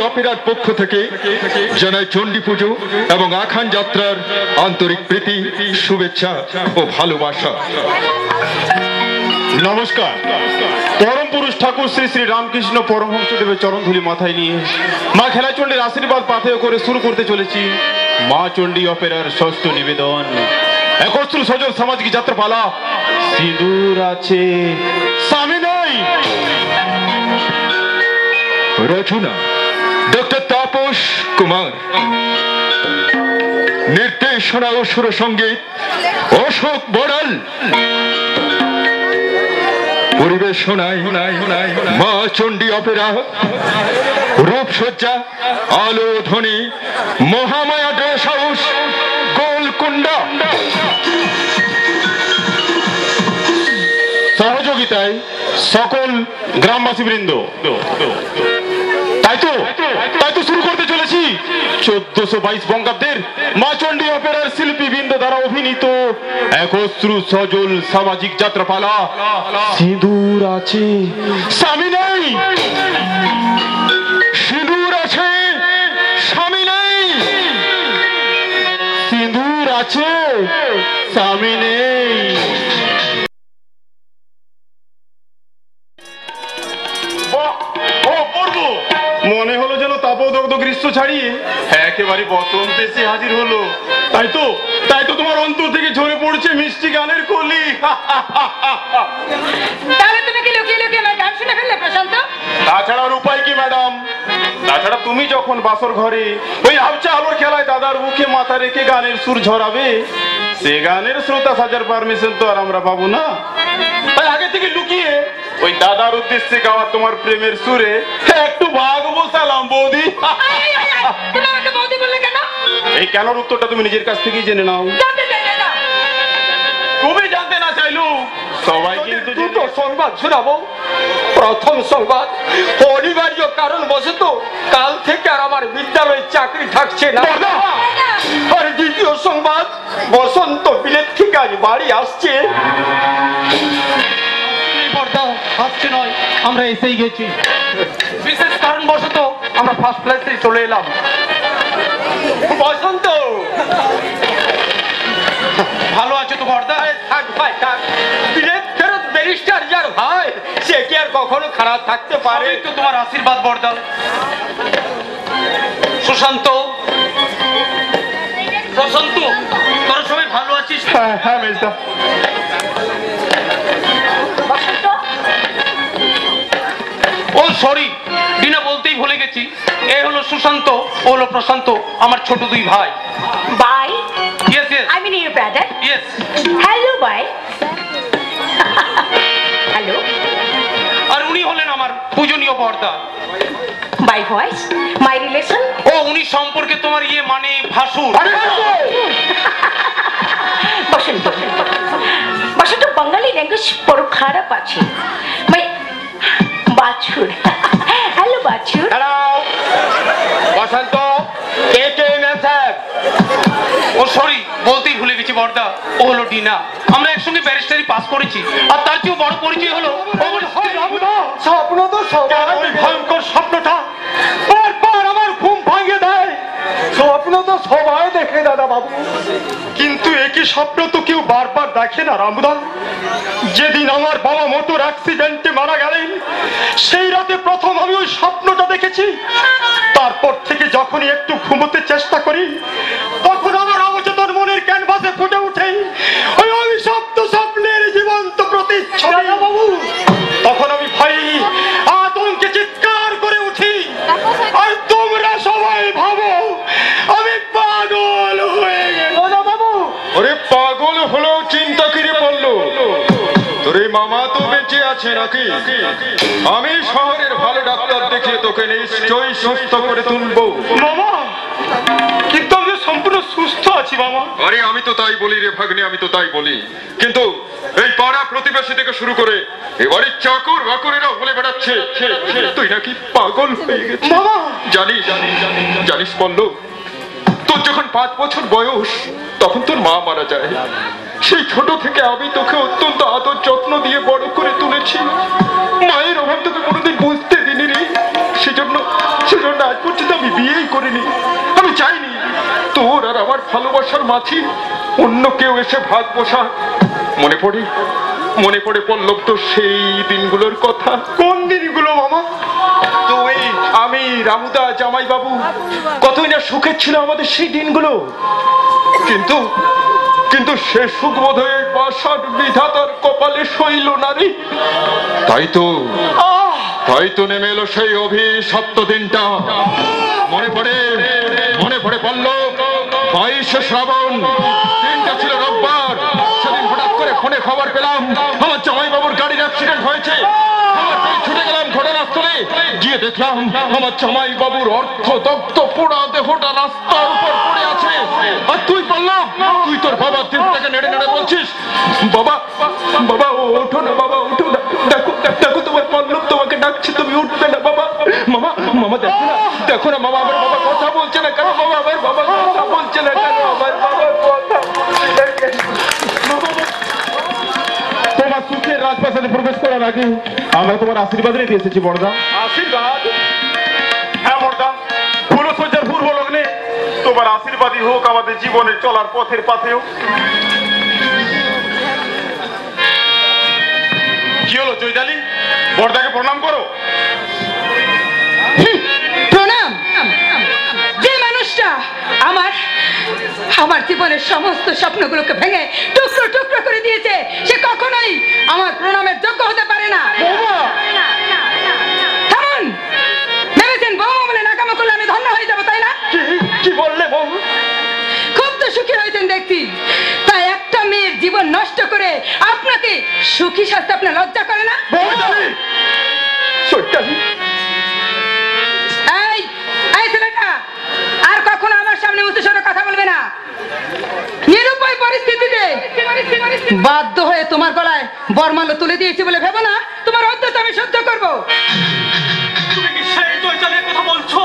অপেরার পক্ষ থেকে জানাই চণ্ডী পুজো এবং আখান যাত্রার আন্তরিক প্রীতি, শুভেচ্ছা ও ভালোবাসা। নমস্কার। পরম পুরুষ ঠাকুর শ্রী শ্রী রামকৃষ্ণ পরমহংসদেবের চরণধুলি মাথায় নিয়ে মা খেলাচণ্ডীর আশীর্বাদ পাথেয় করে শুরু করতে চলেছি মা চণ্ডী অপেরার ষষ্ঠ নিবেদন। একত্র সজল সামাজিক যাত্রাপালা সিঁদুর আছে স্বামী নেই। রচনা ডক্টর তাপস কুমার, নির্দেশনা ও সুর সঙ্গীত অশোক বড়াল, পরিবেশনায় মা চণ্ডী অপেরা, রূপসজ্জা, আলো ধ্বনি মহামায়া ড্রেস হাউস, গোলকুন্ডা। সহযোগিতায় সকল গ্রামবাসী বৃন্দ। তাই তো শুরু করতে চলেছি 1422 বঙ্গাব্দের মা চণ্ডী অপেরার শিল্পী বৃন্দ দ্বারা অভিনীত একশ্রু সজল সামাজিক যাত্রাপালা সিঁদুর আছে স্বামী নেই। সিঁদুর আছে স্বামী নেই, সিঁদুর আছে স্বামী নেই। মনে হলো যেন তাপদগ্ধ গ্রীষ্ম ছাড়িয়ে একেবারে বসন্ত এসে হাজির হলো। তাই তো তোমার অন্তর থেকে ঝরে পড়ছে মিষ্টি গানের কলি। তাহলে তুমি কি লুকিয়ে লুকিয়ে আমার গান শুনে ফেললে প্রশান্ত? তাছাড়া আর উপায় কি ম্যাডাম? তাছাড়া তুমি যখন বাসর ঘরে ওই আবচা আলোর খেলায় দাদার বুকে মাথা রেখে গানের সুর ঝরাবে, সে গানের শ্রোতা সাজার পারমিশন তো আর আমরা পাবো না। তাই আগে থেকে লুকিয়ে ওই দাদার উদ্দেশ্যে গাওয়া তোমার প্রেমের সুরে একটু ভাগ বসালাম বৌদি। তুমি আমাকে বৌদি বললে কেন? এই কেনর উত্তরটা তুমি নিজের কাছ থেকেই জেনে নাও। জানতে চাইলে না। তুমি জানতে না চাইলো সবাই কিন্তু দুটো সংবাদ শোনাবো। প্রথম সংবাদ, অনিবার্য কারণ বশত কাল থেকে আর আমার বিদ্যালয়ে চাকরি থাকছে না। আর দ্বিতীয় সংবাদ, বসন্ত বিলেত থেকে আজ বাড়ি আসছে। আসছে নয়, আমরা এসেই গেছি। বিশেষ কারণ বশত আমরা ফার্স্ট ক্লাসে চলে এলাম। বসন্ত ভালো আছো তো বর্দা? থাক ভাই থাক, বিলেত ফেরত ব্যারিস্টার যার ভাই সে কি আর কখনো খারাপ থাকতে পারে? তো তোমার আশীর্বাদ বর্দা। সুশান্ত, প্রশান্ত, তোরা সবাই ভালো আছিস? হ্যাঁ মেজদা। ও সরি, বিনা বলতেই ভুলে গেছি। এ হলো সুশান্ত, ও হলো প্রশান্ত, আমার ছোট দুই ভাই। Bye. Yes, yes. I mean your brother. Yes. Hello, bye. Hello. আর উনি হলেন আমার পূজনীয় বর্দা। By voice, my relation. ও উনি সম্পর্কে তোমার ইয়ে মানে ভাসুর। বসন্ত, বসন্ত বাঙালি ল্যাঙ্গুয়েজ বড় খারাপ আছে। My বাছুর। হ্যালো বাছুর। হ্যালো বসন্ত, কে কে মেসেজ? ও সরি, বলতেই ভুলে গেছি বর্দা, ও হলো ডিনা। আমরা একসঙ্গে ব্যারিস্টারি পাস করেছি। আর তার চেয়েও বড় পরিচয় হলো স্বপ্ন তো সবাই। ভয়ঙ্কর স্বপ্নটা বারবার আমার ঘুম ভাঙে দেয়। স্বপ্ন তো সবাই দেখে দাদা বাবু, কিন্তু একই স্বপ্ন তো কেউ বারবার দেখে না রামদা। যেদিন আমার বাবা মোটর অ্যাক্সিডেন্টে মারা গেলেন, সেই রাতে প্রথম আমি ওই স্বপ্নটা দেখেছি। তারপর থেকে যখনই একটু ঘুমোতে চেষ্টা করি, তখন আমার অবচেতন মনের ক্যানভাসে ফুটে ওঠে ওই অভিশপ্ত স্বপ্নের জীবন্ত প্রতিচ্ছবি বাবু। তখন আমি ভয়ে আতঙ্কে চিৎকার করে উঠি, আর তোমরা সবাই ভাবো আমি পাগল হয়ে গেলাম বাবু। ওরে পাগল হলো চিন্তা করে পড়লো, তোর মামা তো বেঁচে আছে নাকি? আমি শহরের ভালো ডাক্তার দেখিয়ে তোকে নিশ্চয়ই সুস্থ করে তুলবো। মামা, কিন্তু আমি সম্পূর্ণ সুস্থ আছি মামা। আরে আমি তো তাই বলি রে ভাগ্নে, আমি তো তাই বলি। কিন্তু এই পাড়া প্রতিবেশী থেকে শুরু করে এবারে চাকর বাকরেরা বলে বেড়াচ্ছে তুই নাকি পাগল হয়ে গেছিস। মামা জানিস জানিস বললো, তোর যখন 5 বছর বয়স তখন তোর মা মারা যায়। সেই ছোট থেকে আমি তোকে অত্যন্ত আদর যত্ন দিয়ে বড় করে তুলেছি। মায়ের অভাব তোকে কোনোদিন বুঝতে দিনি রে। সেজন্য আজ পর্যন্ত বিয়েই করিনি, আমি চাইনি তোর আর আমার ভালোবাসার মাঝে অন্য কেউ এসে ভাগ বসা। মনে পড়ে পল্লব তো সেই দিনগুলোর কথা। কোন দিনগুলো মামা? তুই, আমি, রামুদা, জামাই বাবু, কতই না সুখের ছিল আমাদের সেই দিনগুলো। কিন্তু সে সুখ বোধহয় পাষাণ বিধাতার কপালে সইল না রে। তাই তো নেমে এলো সেই অভিশপ্ত দিনটা। মনে পড়ে পল্লব, 22শে শ্রাবণ, দিনটা ছিল রোববার। সেদিন হঠাৎ করে ফোনে খবর পেলাম আমার জামাই বাবুর গাড়ির অ্যাক্সিডেন্ট হয়েছে। ছুটে গেলাম ঘটনাস্থলে, গিয়ে দেখলাম আমার জামাই বাবুর অর্থদগ্ধ পোড়া দেহটা রাস্তার উপর পড়ে আছে। আর তুই বললাম, তুই তোর বাবার দেহটাকে নেড়ে নেড়ে বলছিস, বাবা বাবা ওঠো না, বাবা ওঠো না, দেখো তোমার পল্লব তোমাকে ডাকছে, তুমি উঠবে না বাবা। মামা দেখো না মামা, আমার বাবা কথা বলছে না কেন? বাবা, আমার বাবা কথা বলছে না কেন? আমার বাবা কথা বলছে না কেন? তোমার সুখের রাজপ্রাসাদে প্রবেশ করার আগে আমরা তোমার আশীর্বাদ রেখে এসেছি বড়দা। আশীর্বাদ? হ্যাঁ বড়দা, ফুলসজ্জার পূর্ব লগ্নে তোমার আশীর্বাদই হোক আমাদের জীবনের চলার পথের পাথেও। কি হলো চৈতালি, বড়দাকে প্রণাম করো। প্রণাম? যে মানুষটা আমার জীবনের সমস্ত স্বপ্নগুলোকে ভেঙে টুকরো টুকরো করে দিয়েছে, সে কখনোই আমার প্রণামের যোগ্য হতে পারে না। থামুন! ভেবেছেন বৌমা বলে নাকামো করলে আমি ধন্য হয়ে যাবো, তাই না? কি বললে বউ? খুব তো সুখী হয়েছেন দেখছি, তাই একটা মেয়ের জীবন নষ্ট করে আপনাকে সুখী সাজতে আপনার লজ্জা করে না? চৈতালি, এই ছেলেটা আর কখনো আমার সামনে উচ্চ স্বরে কথা বলবে না। নিরুপায় পরিস্থিতিতে বাধ্য হয়ে তোমার গলায় বরমাল্য তুলে দিয়েছি বলে ভেবো না তোমার অধ্যত আমি সহ্য করবো। তুমি কি সেই চৈতালির কথা বলছো?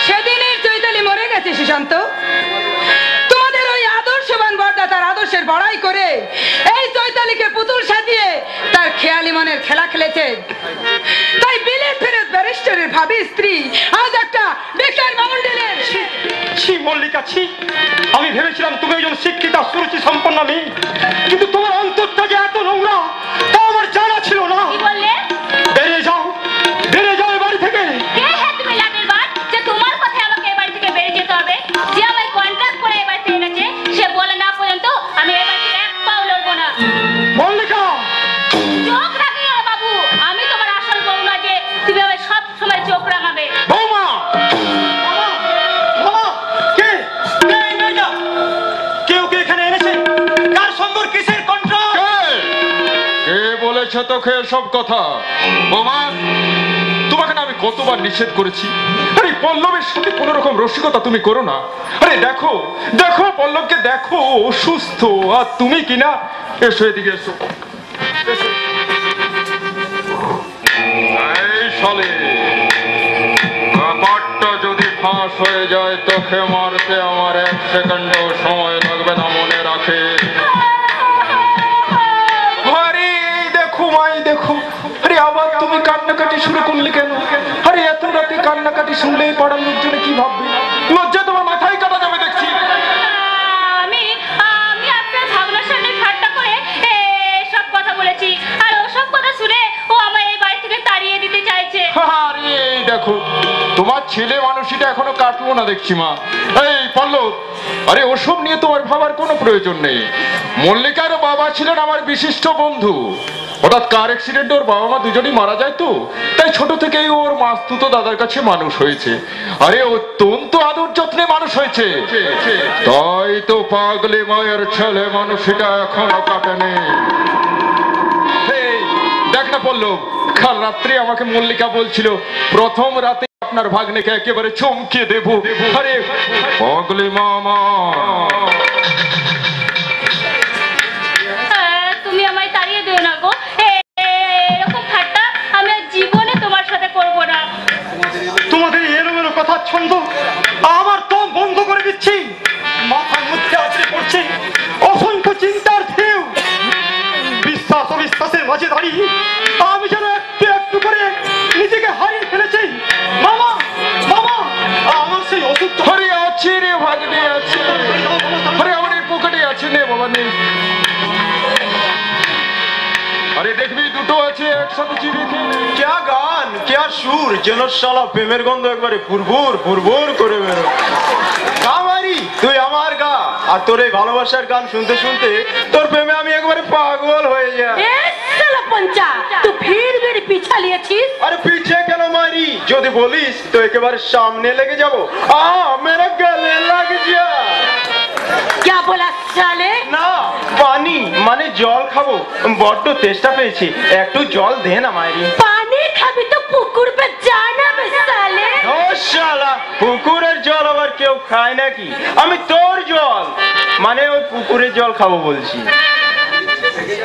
সেদিনের চৈতালি মরে গেছে সুশান্ত। তোমাদের ওই আদর্শবান বড়দা তার আদর্শের বড়াই করে এই চৈতালিকে পুতুল সাজিয়ে তার খেয়ালি মনের খেলা খেলেছে। তাই বিলেত ফেরত ব্যারিস্টারের ভাবি স্ত্রী আজ একটা বেকার বাউন্ডেলের। ছি মল্লিকা, ছি! আমি ভেবেছিলাম তুমি একজন শিক্ষিতা সুরুচি সম্পন্ন মেয়ে, কিন্তু তোমার অন্তরটা যে এত নোংরা তা আমার জানা ছিল না। কি বললে? বেরিয়ে যাও এ বাড়ি থেকে। কে হে তুমি লাটের বাট যে তোমার কথা আমাকে এ বাড়ি থেকে বেরিয়ে যেতে হবে? যে আমায় কন্ট্রাক্ট করে এ বাড়ি থেকে গেছে সে বলে না পর্যন্ত আমি এ বাড়ি থেকে এক পাও লড়বো না। মল্লিকা! চোখ রাখিও বাবু, আমি তোমার আসল বউ না যে তুমি আমায় সব সময় চোখ রাখাবে। বৌমা! কে এই মেয়েটা? কেউ কে এখানে এনেছে? কার সঙ্গে কিসের কন্ট্রাক্ট? কে বলেছে তোকে এসব কথা? বোমা, তোমাকে না আমি কতবার নিষেধ করেছি, আরে পল্লবের সাথে কোন রকম রসিকতা তুমি করো না। আরে দেখো পল্লবকে দেখো, অসুস্থ, আর তুমি কিনা। এসো এদিকে, এসো। এই শালে, ব্যাপারটা যদি ফাঁস হয়ে যায় তোকে মারতে আমার 1 সেকেন্ডও সময় লাগবে না, মনে রাখে। আরে দেখো মাই, দেখো, আরে আবার তুমি কান্নাকাটি শুরু করলে কেন? আরে এত রাতে কান্নাকাটি শুনলে পাড়ার লোকজনে কি ভাববে? লজ্জা তোমার মাথায় কাটা যাবে দেখছি। আমি আপনার ভাবনার সামনে ঠাট্টা করে সব কথা বলেছি, আর ওসব কথা শুনে ও আমায় এই বাড়ি থেকে তাড়িয়ে দিতে চাইছে। আরে দেখো, তোমার ছেলে মানুষটা এখনো কাটলো না দেখছি মা। এই পল্লব, আরে ওসব নিয়ে তোমার ভাবার কোনো প্রয়োজন নেই। মল্লিকার বাবা ছিলেন আমার বিশিষ্ট বন্ধু। হঠাৎ কার অ্যাক্সিডেন্টে ওর বাবা মা দুজনেই মারা যায়, তো তাই ছোট থেকেই ওর মাস্তুতো দাদার কাছে মানুষ হয়েছে। আরে অত্যন্ত আদর যত্নে মানুষ হয়েছে, তাই তো পাগলি মায়ের ছেলে মানুষটা এখনো কাটেনি। দেখ না পল্লব, কাল রাত্রে আমাকে মল্লিকা বলছিল প্রথম রাতে আপনার ভাগ্নেকে একেবারে চমকে দেবো। আরে পাগলি মামা, তুমি আমায় তাড়িয়ে দিও না গো, এরকম ঠাট্টা আমি আর জীবনে তোমার সাথে করবো না। তোমাদের এলোমেলো কথার ছন্দ আমার তো বন্ধ করে দিচ্ছি। মাথার মধ্যে আছড়ে পড়ছে অসংখ্য চিন্তার ঢেউ। বিশ্বাস অবিশ্বাসের মাঝে দাঁড়িয়ে আমি যেন একটু একটু করে নিজেকে হারিয়ে ফেলেছি। মামা, গেছি একসাথে চিড়ে খেয়ে। क्या गान क्या সুর, যেন শালা প্রেমের গন্ধ একবারে ফুরফুর ফুরফুর করে বেরো। গা মারি, তুই আমার গা। আর তোর এই ভালোবাসার গান শুনতে শুনতে তোর প্রেমে আমি একবারে পাগল হয়ে যাই। साला पंचा तू फिर मेरे पीछा लिएছিস। আরে পিছে কেন মারি, যদি বলিস তো একেবারে সামনে লেগে যাবো। মেরা গলে লাগ যা। क्या बोला साले? না, পানি মানে জল খাবো, বড্ড তেষ্টা পেয়েছি, একটু জল দে না মাইরি। पानी खाबी तो पुकुर पे जाना बे साले। ও শালা, পুকুরের জল আবার কেউ খায় নাকি? আমি তোর জল মানে ওই পুকুরের জল খাবো বলছি।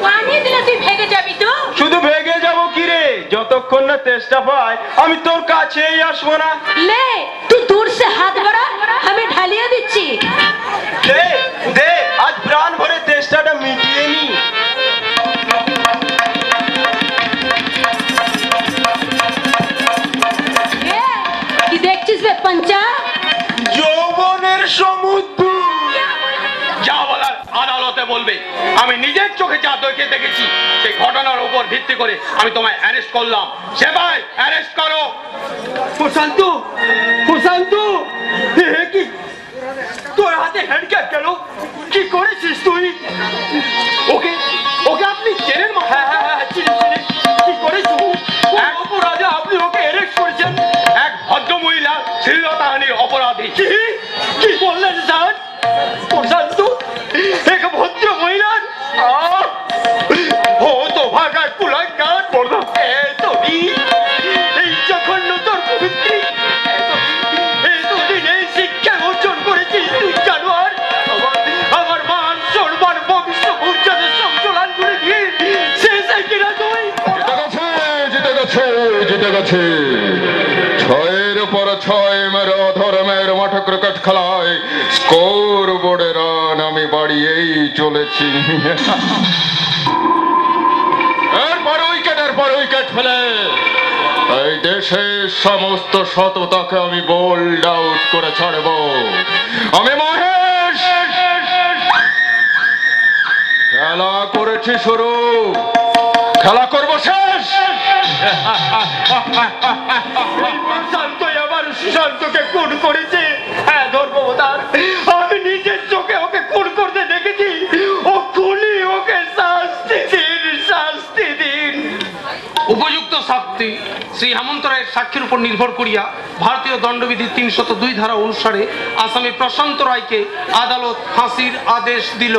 पानी दिले তুই ভেগে যাবি তো। শুধু ভেগে যাবো কি রে, যতক্ষণ না তেষ্টা পাই আমি তোর কাছেই আসবো না। ले तू दूर से हाथ बढ़ा, हमें ढालिया দিচ্ছি। দে দে, আজ প্রাণ ভরে তেষ্টাটা মিটিয়ে নি। কি দেখছিস বে पंचा? যৌবনের সমুদ্র। যা বলার আদালতে বলবে। আমি নিজের চোখে যা দেখেছি সেই ঘটনার উপর ভিত্তি করে আমি তোমায় অ্যারেস্ট করলাম। সেবাই অ্যারেস্ট করো। প্রশান্ত, প্রশান্ত, কি তোর হাতে হ্যান্ডক্যাপ কেন? কি করেছিস তুই? ওকে ওকে আপনি চেনেন? হ্যাঁ হ্যাঁ হ্যাঁ, চিনি চিনি। কি করেছিস? কোন অপরাধে আপনি ওকে অ্যারেস্ট করেছেন? এক ভদ্র মহিলা শ্লীলতাহানির অপরাধী। কি কি বললেন স্যার? প্রশান্ত, এক ভদ্র মহিলার ও তো ভাগার কুলাঙ্গার বলবো। এই জঘন্য তোর পবিত্রী এতদিন এই শিক্ষা অর্জন করেছিস তুই জানোয়ার। আমার মান সম্মান ভবিষ্য ভবিষ্যতের সংশোধন করে দিয়ে শেষ কিনা তুই? জিতে গেছে, জিতে গেছে। ছয়ের পর ছয় মেরে অধর্মের মাঠে ক্রিকেট খেলায় স্কোর বোর্ডে রান আমি বাড়িয়েই চলেছি। এরপর উইকেট ফেলে এই দেশের সমস্ত সততাকে আমি বোল্ড আউট করে ছাড়ব। আমি মহেশ, খেলা করেছি শুরু, খেলা করবো শেষ। প্রশান্ত আবার সুশান্তকে খুন করেছে। হ্যাঁ ধর্মবতার, আমি নিজের চোখে ওকে খুন করতে দেখেছি। ও খুনি, ওকে শাস্তি দিন, শাস্তি দিন। উপযুক্ত শাস্তি শ্রী হেমন্ত রায়ের সাক্ষীর উপর নির্ভর করিয়া ভারতীয় দণ্ডবিধির 302 ধারা অনুসারে আসামি প্রশান্ত রায়কে আদালত ফাঁসির আদেশ দিল।